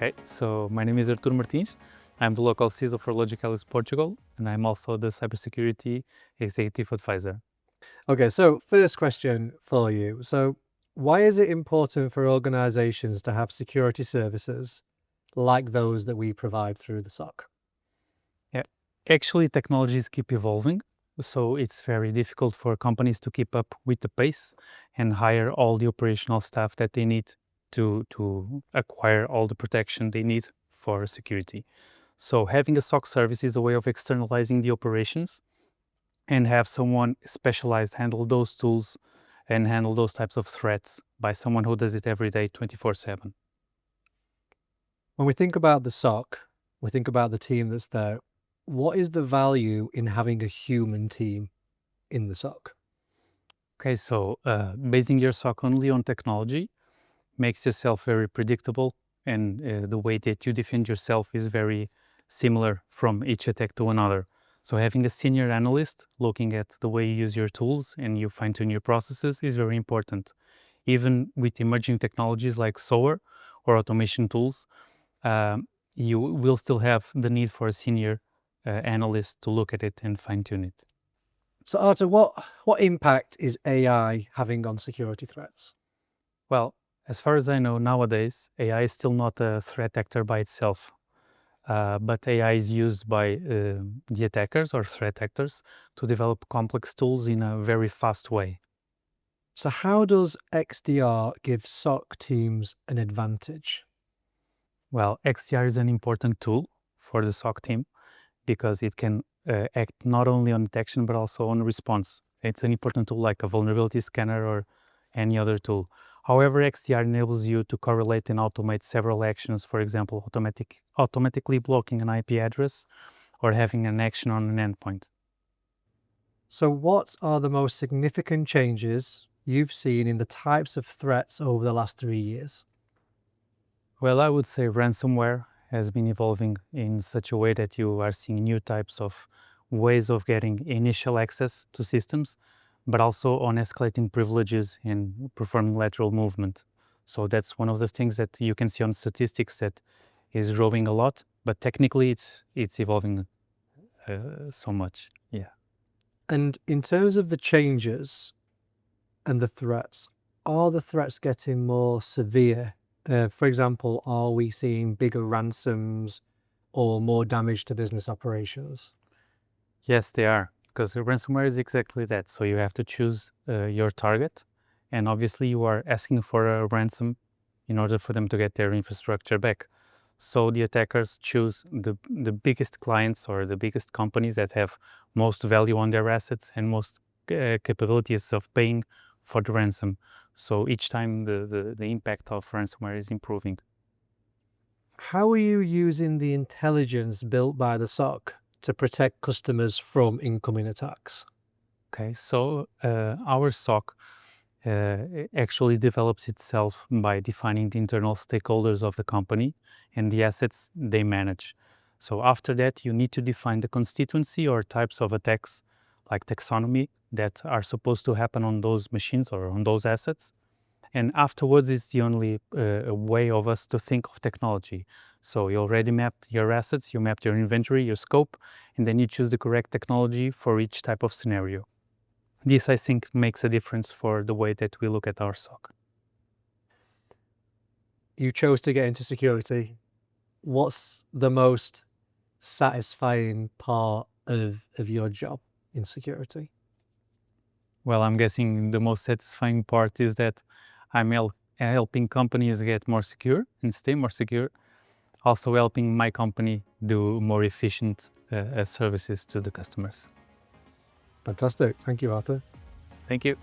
Okay, so my name is Artur Martins. I'm the local CISO for Logicalis Portugal, and I'm also the cybersecurity executive advisor. Okay, so first question for you. So why is it important for organizations to have security services like those that we provide through the SOC? Yeah, actually, technologies keep evolving, so it's very difficult for companies to keep up with the pace and hire all the operational staff that they need to acquire all the protection they need for security. So having a SOC service is a way of externalizing the operations and have someone specialized handle those tools and handle those types of threats by someone who does it every day 24/7. When we think about the SOC, we think about the team that's there. What is the value in having a human team in the SOC? Okay, so basing your SOC only on technology makes yourself very predictable, and the way that you defend yourself is very similar from each attack to another. So having a senior analyst looking at the way you use your tools and you fine-tune your processes is very important. Even with emerging technologies like SOAR or automation tools, you will still have the need for a senior analyst to look at it and fine-tune it. So Arthur, what impact is AI having on security threats? Well, as far as I know, nowadays, AI is still not a threat actor by itself. But AI is used by the attackers or threat actors to develop complex tools in a very fast way. So how does XDR give SOC teams an advantage? Well, XDR is an important tool for the SOC team because it can act not only on detection but also on response. It's an important tool like a vulnerability scanner or any other tool. However, XDR enables you to correlate and automate several actions, for example, automatically blocking an IP address or having an action on an endpoint. So what are the most significant changes you've seen in the types of threats over the last 3 years? Well, I would say ransomware has been evolving in such a way that you are seeing new types of ways of getting initial access to systems, but also on escalating privileges and performing lateral movement. So that's one of the things that you can see on statistics that is growing a lot, but technically it's evolving so much. Yeah. And in terms of the changes and the threats, are the threats getting more severe? For example, are we seeing bigger ransoms or more damage to business operations? Yes, they are, because ransomware is exactly that. So you have to choose your target, and obviously you are asking for a ransom in order for them to get their infrastructure back. So the attackers choose the biggest clients or the biggest companies that have most value on their assets and most capabilities of paying for the ransom. So each time the impact of ransomware is improving. How are you using the intelligence built by the SOC to protect customers from incoming attacks? Okay, so our SOC actually develops itself by defining the internal stakeholders of the company and the assets they manage. So after that, you need to define the constituency or types of attacks, like taxonomy, that are supposed to happen on those machines or on those assets. And afterwards, it's the only way of us to think of technology. So you already mapped your assets, you mapped your inventory, your scope, and then you choose the correct technology for each type of scenario. This, I think, makes a difference for the way that we look at our SOC. You chose to get into security. What's the most satisfying part of your job in security? Well, I'm guessing the most satisfying part is that I'm helping companies get more secure and stay more secure. Also helping my company do more efficient services to the customers. Fantastic. Thank you, Arthur. Thank you.